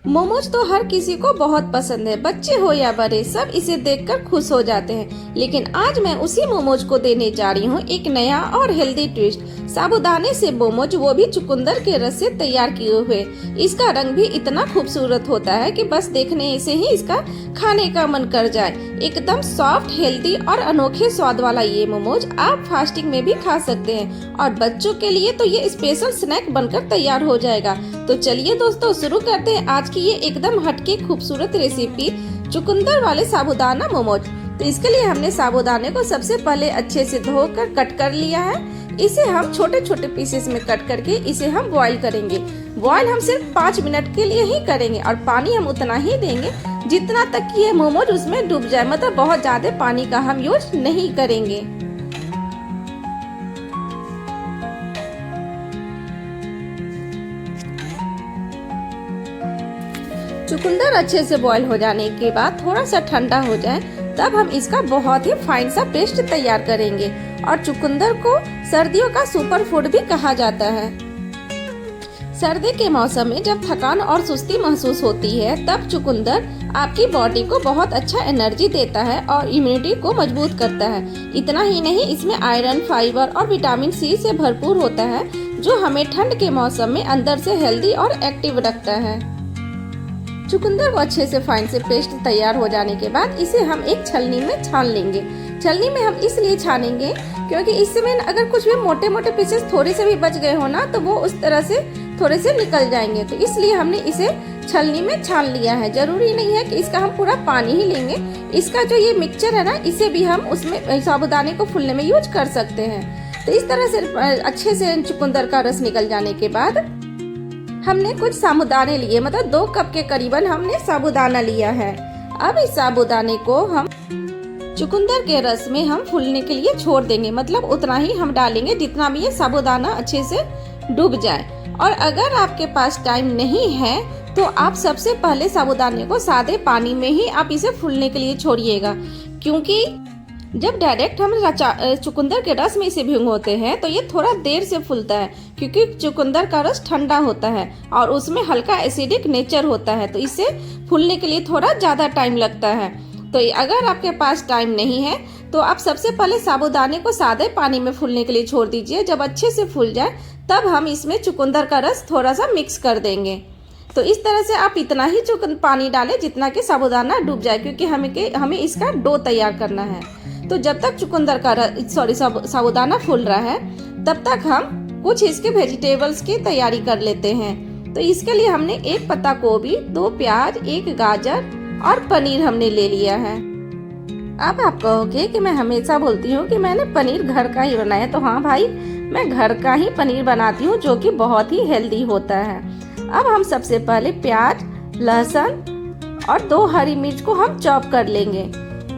मोमोज तो हर किसी को बहुत पसंद है, बच्चे हो या बड़े सब इसे देखकर खुश हो जाते हैं। लेकिन आज मैं उसी मोमोज को देने जा रही हूँ एक नया और हेल्दी ट्विस्ट। साबूदाने से मोमोज, वो भी चुकंदर के रस से तैयार किए हुए। इसका रंग भी इतना खूबसूरत होता है कि बस देखने से ही इसका खाने का मन कर जाए। एकदम सॉफ्ट, हेल्दी और अनोखे स्वाद वाला ये मोमोज आप फास्टिंग में भी खा सकते हैं और बच्चों के लिए तो ये स्पेशल स्नैक बनकर तैयार हो जाएगा। तो चलिए दोस्तों, शुरू करते हैं आज की ये एकदम हटके खूबसूरत रेसिपी, चुकंदर वाले साबूदाना मोमोज। तो इसके लिए हमने साबूदाने को सबसे पहले अच्छे से धोकर कट कर लिया है। इसे हम छोटे छोटे पीसेस में कट करके इसे हम बॉईल करेंगे। बॉईल हम सिर्फ 5 मिनट के लिए ही करेंगे और पानी हम उतना ही देंगे जितना तक कि ये मोमोज उसमें डूब जाए, मतलब बहुत ज्यादा पानी का हम यूज नहीं करेंगे। चुकंदर अच्छे से बॉईल हो जाने के बाद थोड़ा सा ठंडा हो जाए, तब हम इसका बहुत ही फाइन सा पेस्ट तैयार करेंगे। और चुकंदर को सर्दियों का सुपर फूड भी कहा जाता है। सर्दी के मौसम में जब थकान और सुस्ती महसूस होती है, तब चुकंदर आपकी बॉडी को बहुत अच्छा एनर्जी देता है और इम्यूनिटी को मजबूत करता है। इतना ही नहीं, इसमें आयरन, फाइबर और विटामिन सी से भरपूर होता है, जो हमें ठंड के मौसम में अंदर से हेल्दी और एक्टिव रखता है। चुकंदर को अच्छे से फाइन से पेस्ट तैयार हो जाने के बाद इसे हम एक छलनी में छान लेंगे। छलनी में हम इसलिए छानेंगे क्योंकि इसमें अगर कुछ भी मोटे मोटे पीसेस थोड़े से भी बच गए हो ना, तो वो उस तरह से थोड़े से निकल जाएंगे। तो इसलिए हमने इसे छलनी में छान लिया है। जरूरी नहीं है कि इसका हम पूरा पानी ही लेंगे। इसका जो ये मिक्सचर है ना, इसे भी हम उसमें साबूदाने को फूलने में यूज कर सकते हैं। तो इस तरह से अच्छे से चुकंदर का रस निकल जाने के बाद हमने कुछ साबूदाने लिए, मतलब 2 कप के करीबन हमने साबूदाना लिया है। अब इस साबूदाने को हम चुकंदर के रस में हम फूलने के लिए छोड़ देंगे, मतलब उतना ही हम डालेंगे जितना भी ये साबूदाना अच्छे से डूब जाए। और अगर आपके पास टाइम नहीं है तो आप सबसे पहले साबूदाने को सादे पानी में ही आप इसे फूलने के लिए छोड़िएगा, क्योंकि जब डायरेक्ट हम चुकंदर के रस में इसे भिगोते हैं तो ये थोड़ा देर से फूलता है, क्योंकि चुकंदर का रस ठंडा होता है और उसमें हल्का एसिडिक नेचर होता है, तो इससे फूलने के लिए थोड़ा ज़्यादा टाइम लगता है। तो अगर आपके पास टाइम नहीं है तो आप सबसे पहले साबूदाने को सादे पानी में फूलने के लिए छोड़ दीजिए। जब अच्छे से फूल जाए तब हम इसमें चुकंदर का रस थोड़ा सा मिक्स कर देंगे। तो इस तरह से आप इतना ही पानी डालें जितना कि साबूदाना डूब जाए, क्योंकि हमें इसका डो तैयार करना है। तो जब तक चुकंदर का साबूदाना फूल रहा है, तब तक हम कुछ इसके वेजिटेबल्स की तैयारी कर लेते हैं। तो इसके लिए हमने 1 पत्ता गोभी, 2 प्याज, 1 गाजर और पनीर हमने ले लिया है। अब आप कहोगे कि मैं हमेशा बोलती हूँ कि मैंने पनीर घर का ही बनाया, तो हाँ भाई, मैं घर का ही पनीर बनाती हूँ, जो कि बहुत ही हेल्दी होता है। अब हम सबसे पहले प्याज, लहसुन और 2 हरी मिर्च को हम चॉप कर लेंगे।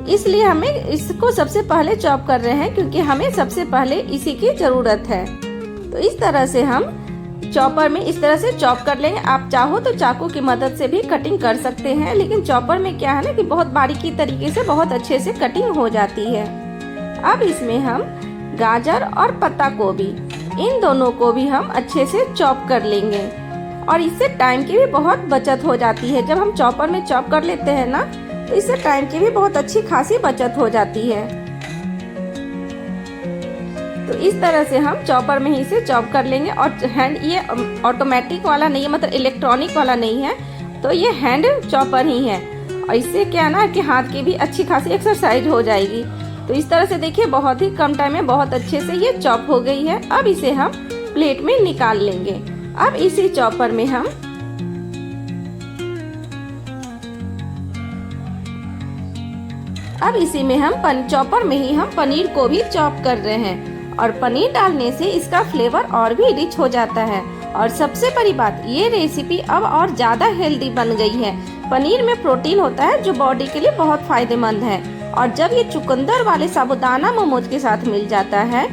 इसलिए हमें इसको सबसे पहले चॉप कर रहे हैं, क्योंकि हमें सबसे पहले इसी की जरूरत है। तो इस तरह से हम चॉपर में इस तरह से चॉप कर लेंगे। आप चाहो तो चाकू की मदद से भी कटिंग कर सकते हैं, लेकिन चॉपर में क्या है ना कि बहुत बारीकी तरीके से बहुत अच्छे से कटिंग हो जाती है। अब इसमें हम गाजर और पत्ता गोभी, इन दोनों को भी हम अच्छे से चॉप कर लेंगे और इससे टाइम की भी बहुत बचत हो जाती है। जब हम चॉपर में चॉप कर लेते हैं ना, तो इससे टाइम की भी बहुत अच्छी खासी बचत हो जाती है। तो इस तरह से हम चॉपर में ही इसे चॉप कर लेंगे। और हैंड, ये ऑटोमेटिक वाला नहीं है, मतलब इलेक्ट्रॉनिक वाला नहीं है, तो ये हैंड चॉपर ही है। और इससे क्या ना कि हाथ की भी अच्छी खासी एक्सरसाइज हो जाएगी। तो इस तरह से देखिए, बहुत ही कम टाइम में बहुत अच्छे से ये चॉप हो गई है। अब इसे हम प्लेट में निकाल लेंगे। अब इसी चॉपर में हम चॉपर में ही हम पनीर को भी चॉप कर रहे हैं। और पनीर डालने से इसका फ्लेवर और भी रिच हो जाता है। और सबसे बड़ी बात, ये रेसिपी अब और ज़्यादा हेल्दी बन गई है। पनीर में प्रोटीन होता है, जो बॉडी के लिए बहुत फायदेमंद है। और जब ये चुकंदर वाले साबूदाना मोमोज के साथ मिल जाता है,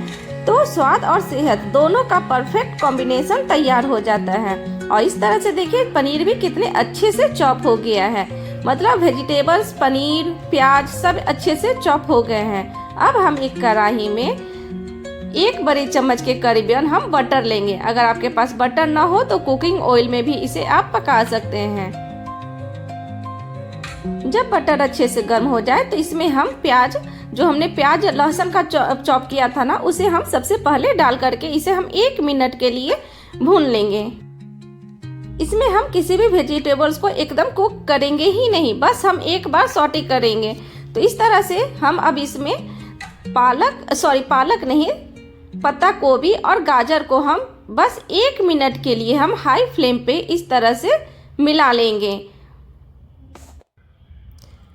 तो स्वाद और सेहत दोनों का परफेक्ट कॉम्बिनेशन तैयार हो जाता है। और इस तरह से देखिए, पनीर भी कितने अच्छे से चॉप हो गया है, मतलब वेजिटेबल्स, पनीर, प्याज सब अच्छे से चॉप हो गए हैं। अब हम एक कढ़ाई में 1 बड़े चम्मच के करीबन हम बटर लेंगे। अगर आपके पास बटर ना हो तो कुकिंग ऑयल में भी इसे आप पका सकते हैं। जब बटर अच्छे से गर्म हो जाए तो इसमें हम प्याज, जो हमने प्याज लहसुन का चॉप किया था ना, उसे हम सबसे पहले डाल करके इसे हम 1 मिनट के लिए भून लेंगे। इसमें हम किसी भी वेजिटेबल्स को एकदम कुक करेंगे ही नहीं, बस हम एक बार सॉटे करेंगे। तो इस तरह से हम अब इसमें पालक नहीं, पत्ता गोभी और गाजर को हम बस 1 मिनट के लिए हम हाई फ्लेम पे इस तरह से मिला लेंगे।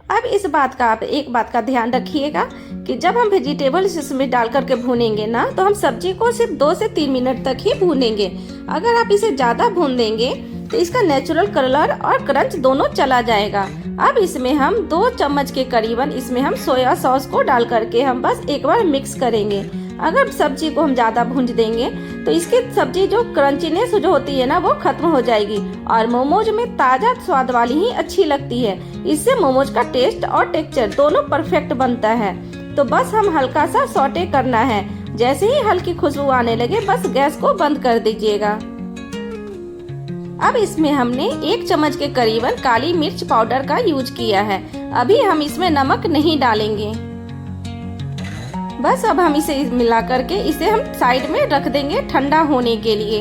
अब आप एक बात का ध्यान रखिएगा कि जब हम वेजिटेबल्स इसमें डाल करके भूनेंगे ना, तो हम सब्जी को सिर्फ 2 से 3 मिनट तक ही भूनेंगे। अगर आप इसे ज़्यादा भून देंगे तो इसका नेचुरल कलर और क्रंच दोनों चला जाएगा। अब इसमें हम 2 चम्मच के करीबन इसमें हम सोया सॉस को डाल करके हम बस एक बार मिक्स करेंगे। अगर सब्जी को हम ज़्यादा भूंज देंगे तो इसकी सब्जी जो क्रंचीनेस जो होती है ना, वो खत्म हो जाएगी और मोमोज में ताज़ा स्वाद वाली ही अच्छी लगती है। इससे मोमोज का टेस्ट और टेक्सचर दोनों परफेक्ट बनता है। तो बस हम हल्का सा सॉटे करना है। जैसे ही हल्की खुशबू आने लगे बस गैस को बंद कर दीजिएगा। अब इसमें हमने 1 चम्मच के करीबन काली मिर्च पाउडर का यूज किया है। अभी हम इसमें नमक नहीं डालेंगे। बस अब हम इसे मिला करके इसे हम साइड में रख देंगे ठंडा होने के लिए।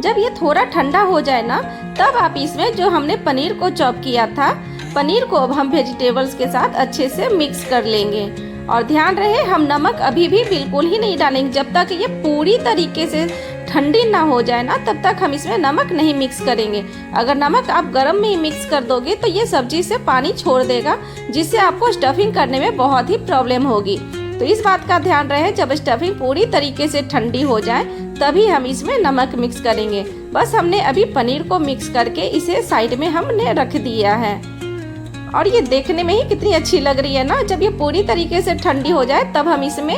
जब ये थोड़ा ठंडा हो जाए ना, तब आप इसमें जो हमने पनीर को चॉप किया था, पनीर को अब हम वेजिटेबल्स के साथ अच्छे से मिक्स कर लेंगे। और ध्यान रहे हम नमक अभी भी बिल्कुल ही नहीं डालेंगे। जब तक ये पूरी तरीके से ठंडी ना हो जाए ना, तब तक हम इसमें नमक नहीं मिक्स करेंगे। अगर नमक आप गर्म में ही मिक्स कर दोगे तो ये सब्जी से पानी छोड़ देगा, जिससे आपको स्टफिंग करने में बहुत ही प्रॉब्लम होगी। तो इस बात का ध्यान रहे, जब स्टफिंग पूरी तरीके से ठंडी हो जाए तभी हम इसमें नमक मिक्स करेंगे। बस हमने अभी पनीर को मिक्स करके इसे साइड में हमने रख दिया है। और ये देखने में ही कितनी अच्छी लग रही है ना। जब ये पूरी तरीके से ठंडी हो जाए तब हम इसमें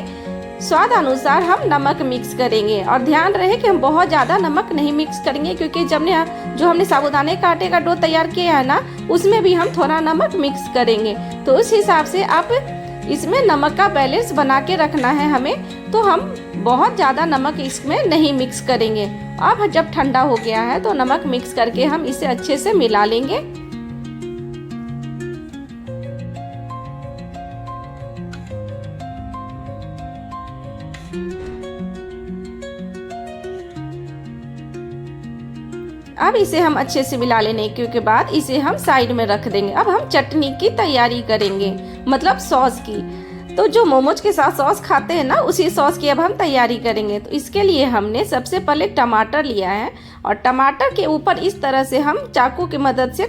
स्वाद अनुसार हम नमक मिक्स करेंगे। और ध्यान रहे कि हम बहुत ज़्यादा नमक नहीं मिक्स करेंगे, क्योंकि जो हमने साबूदाने का आटे का डो तैयार किया है ना, उसमें भी हम थोड़ा नमक मिक्स करेंगे। तो उस हिसाब से आप इसमें नमक का बैलेंस बना के रखना है हमें। तो हम बहुत ज़्यादा नमक इसमें नहीं मिक्स करेंगे। अब जब ठंडा हो गया है तो नमक मिक्स करके हम इसे अच्छे से मिला लेंगे। अब इसे हम अच्छे से मिला लेने के बाद इसे हम साइड में रख देंगे। अब हम चटनी की तैयारी करेंगे, मतलब सॉस की। तो जो मोमोज के साथ सॉस खाते हैं ना, उसी सॉस की अब हम तैयारी करेंगे। तो इसके लिए हमने सबसे पहले टमाटर लिया है और टमाटर के ऊपर इस तरह से हम चाकू की मदद से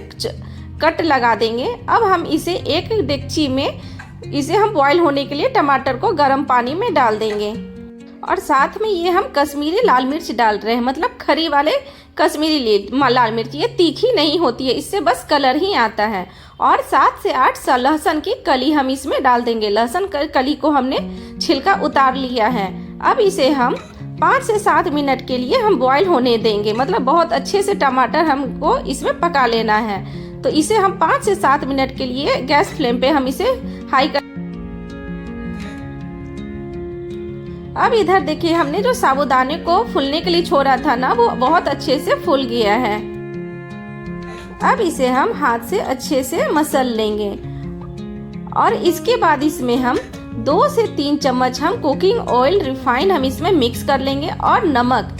कट लगा देंगे। अब हम इसे एक डेगची में इसे हम बॉईल होने के लिए टमाटर को गर्म पानी में डाल देंगे। और साथ में ये हम कश्मीरी लाल मिर्च डाल रहे हैं, मतलब खरी वाले कश्मीरी लाल मिर्च। ये तीखी नहीं होती है, इससे बस कलर ही आता है। और 7 से 8 लहसुन की कली हम इसमें डाल देंगे। लहसुन कली को हमने छिलका उतार लिया है। अब इसे हम 5 से 7 मिनट के लिए हम बॉईल होने देंगे, मतलब बहुत अच्छे से टमाटर हमको इसमें पका लेना है। तो इसे हम 5 से 7 मिनट के लिए गैस फ्लेम पे हम इसे हाई कर। अब इधर देखिए, हमने जो साबूदाने को फूलने के लिए छोड़ा था ना, वो बहुत अच्छे से फूल गया है। अब इसे हम हाथ से अच्छे से मसल लेंगे। और इसके बाद इसमें हम 2 से 3 चम्मच हम कुकिंग ऑयल रिफाइंड हम इसमें मिक्स कर लेंगे। और नमक,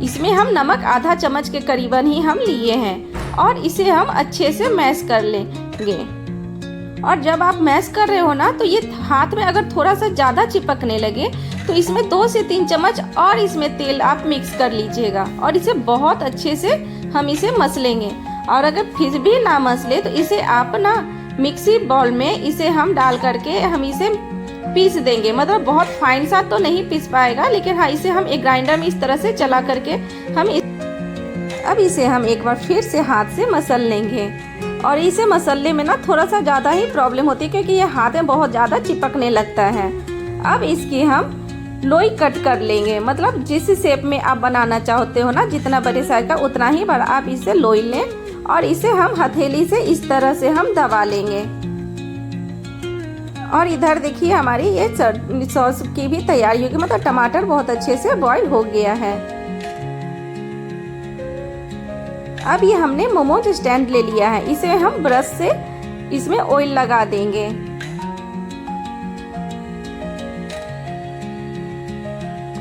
इसमें हम नमक आधा चम्मच के करीबन ही हम लिए हैं। और इसे हम अच्छे से मैश कर लेंगे। और जब आप मैश कर रहे हो ना, तो ये हाथ में अगर थोड़ा सा ज़्यादा चिपकने लगे तो इसमें 2 से 3 चम्मच और इसमें तेल आप मिक्स कर लीजिएगा। और इसे बहुत अच्छे से हम इसे मसलेंगे। और अगर फिर भी ना मसले तो इसे आप ना मिक्सी बाउल में इसे हम डाल करके हम इसे पीस देंगे। मतलब बहुत फाइन सा तो नहीं पीस पाएगा, लेकिन हाँ, इसे हम एक ग्राइंडर में इस तरह से चला करके अब इसे हम एक बार फिर से हाथ से मसल लेंगे। और इसे मसलने में ना थोड़ा सा ज़्यादा ही प्रॉब्लम होती है, क्योंकि ये हाथ में बहुत ज़्यादा चिपकने लगता है। अब इसकी हम लोई कट कर लेंगे, मतलब जिस शेप में आप बनाना चाहते हो ना, जितना बड़े साइज का उतना ही बड़ा आप इसे लोई लें। और इसे हम हथेली से इस तरह से हम दबा लेंगे। और इधर देखिए हमारी ये सॉस की भी तैयारी होगी, मतलब टमाटर बहुत अच्छे से बॉईल हो गया है। अब ये हमने मोमोज स्टैंड ले लिया है, इसे हम ब्रश से इसमें ऑयल लगा देंगे।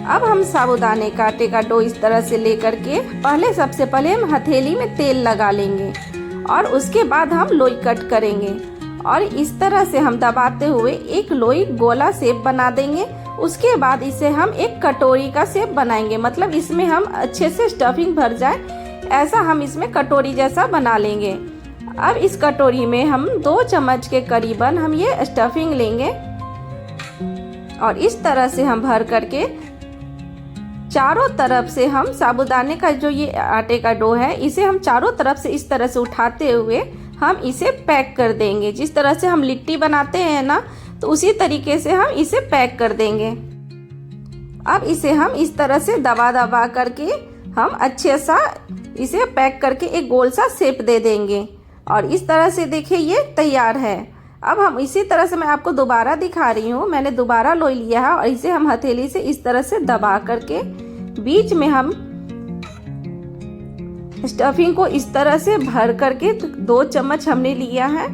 अब हम साबूदाने का आटे का डो इस तरह से लेकर के सबसे पहले हम हथेली में तेल लगा लेंगे और उसके बाद हम लोई कट करेंगे और इस तरह से हम दबाते हुए एक लोई गोला शेप बना देंगे। उसके बाद इसे हम एक कटोरी का शेप बनाएंगे, मतलब इसमें हम अच्छे से स्टफिंग भर जाए ऐसा हम इसमें कटोरी जैसा बना लेंगे। अब इस कटोरी में हम 2 चम्मच के करीबन हम ये स्टफिंग लेंगे और इस तरह से हम भर करके चारों तरफ से हम साबूदाने का जो ये आटे का डो है इसे हम चारों तरफ से इस तरह से उठाते हुए हम इसे पैक कर देंगे। जिस तरह से हम लिट्टी बनाते हैं ना, तो उसी तरीके से हम इसे पैक कर देंगे। अब इसे हम इस तरह से दबा दबा करके हम अच्छे सा इसे पैक करके एक गोल सा शेप दे देंगे और इस तरह से देखिए ये तैयार है। अब हम इसी तरह से मैं आपको दोबारा दिखा रही हूँ, मैंने दोबारा लोई लिया है और इसे हम हथेली से इस तरह से दबा करके बीच में हम स्टफिंग को इस तरह से भर करके 2 चम्मच हमने लिया है।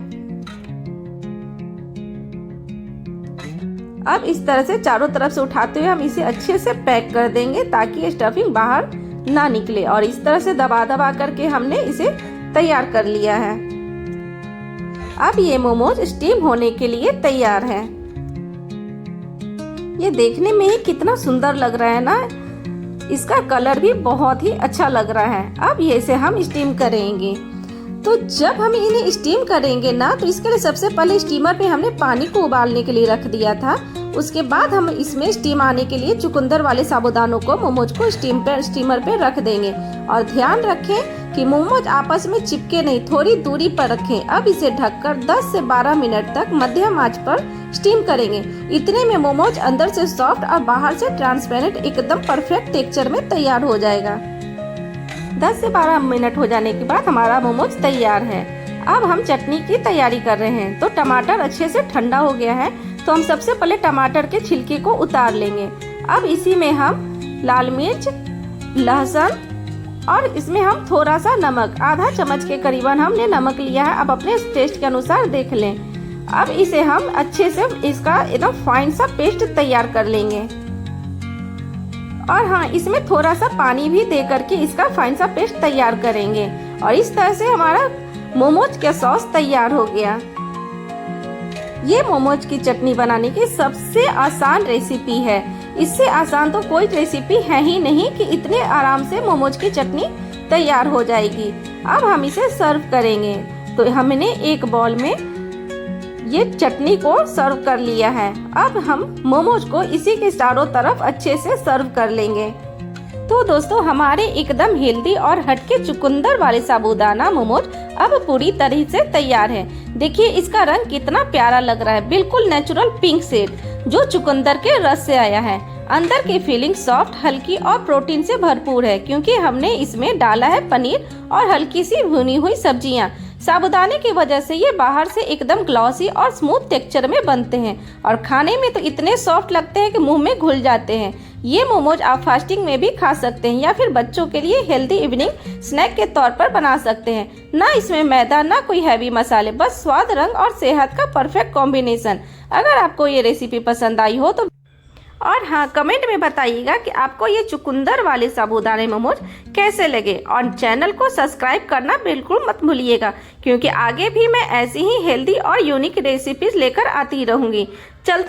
अब इस तरह से चारों तरफ से उठाते हुए हम इसे अच्छे से पैक कर देंगे ताकि ये स्टफिंग बाहर ना निकले और इस तरह से दबा दबा करके हमने इसे तैयार कर लिया है। अब ये मोमोज स्टीम होने के लिए तैयार है। ये देखने में ही कितना सुंदर लग रहा है ना, इसका कलर भी बहुत ही अच्छा लग रहा है। अब ये इसे हम स्टीम करेंगे। तो जब हम इन्हें स्टीम करेंगे ना, तो इसके लिए सबसे पहले स्टीमर पे हमने पानी को उबालने के लिए रख दिया था। उसके बाद हम इसमें स्टीम आने के लिए चुकंदर वाले साबूदानों को मोमोज को स्टीमर पे रख देंगे और ध्यान रखें कि मोमोज आपस में चिपके नहीं, थोड़ी दूरी पर रखें। अब इसे ढककर 10 से 12 मिनट तक मध्यम आंच पर स्टीम करेंगे। इतने में मोमोज अंदर से सॉफ्ट और बाहर से ट्रांसपेरेंट एकदम परफेक्ट टेक्सचर में तैयार हो जाएगा। 10 से 12 मिनट हो जाने के बाद हमारा मोमोज तैयार है। अब हम चटनी की तैयारी कर रहे हैं। तो टमाटर अच्छे से ठंडा हो गया है, तो हम सबसे पहले टमाटर के छिलके को उतार लेंगे। अब इसी में हम लाल मिर्च, लहसुन और इसमें हम थोड़ा सा नमक, आधा चम्मच के करीबन हमने नमक लिया है। अब अपने टेस्ट के अनुसार देख लें। अब इसे हम अच्छे से इसका एकदम फाइन सा पेस्ट तैयार कर लेंगे और हाँ, इसमें थोड़ा सा पानी भी दे करके इसका फाइन सा पेस्ट तैयार करेंगे और इस तरह से हमारा मोमोज का सॉस तैयार हो गया। ये मोमोज की चटनी बनाने की सबसे आसान रेसिपी है। इससे आसान तो कोई रेसिपी है ही नहीं कि इतने आराम से मोमोज की चटनी तैयार हो जाएगी। अब हम इसे सर्व करेंगे। तो हमने एक बाउल में ये चटनी को सर्व कर लिया है। अब हम मोमोज को इसी के चारों तरफ अच्छे से सर्व कर लेंगे। तो दोस्तों, हमारे एकदम हेल्दी और हटके चुकंदर वाले साबूदाना मोमोज अब पूरी तरह से तैयार है। देखिए इसका रंग कितना प्यारा लग रहा है, बिल्कुल नेचुरल पिंक शेड जो चुकंदर के रस से आया है। अंदर की फीलिंग सॉफ्ट, हल्की और प्रोटीन से भरपूर है क्योंकि हमने इसमें डाला है पनीर और हल्की सी भुनी हुई सब्जियां। साबूदाने की वजह से ये बाहर से एकदम ग्लॉसी और स्मूथ टेक्सचर में बनते हैं और खाने में तो इतने सॉफ्ट लगते हैं कि मुंह में घुल जाते हैं। ये मोमोज आप फास्टिंग में भी खा सकते हैं या फिर बच्चों के लिए हेल्दी इवनिंग स्नैक के तौर पर बना सकते हैं। ना इसमें मैदा, ना कोई हैवी मसाले, बस स्वाद, रंग और सेहत का परफेक्ट कॉम्बिनेशन। अगर आपको ये रेसिपी पसंद आई हो तो और हाँ, कमेंट में बताइएगा कि आपको ये चुकंदर वाले साबूदाने मोमोज कैसे लगे और चैनल को सब्सक्राइब करना बिल्कुल मत भूलिएगा क्योंकि आगे भी मैं ऐसी ही हेल्दी और यूनिक रेसिपीज लेकर आती रहूँगी। चलते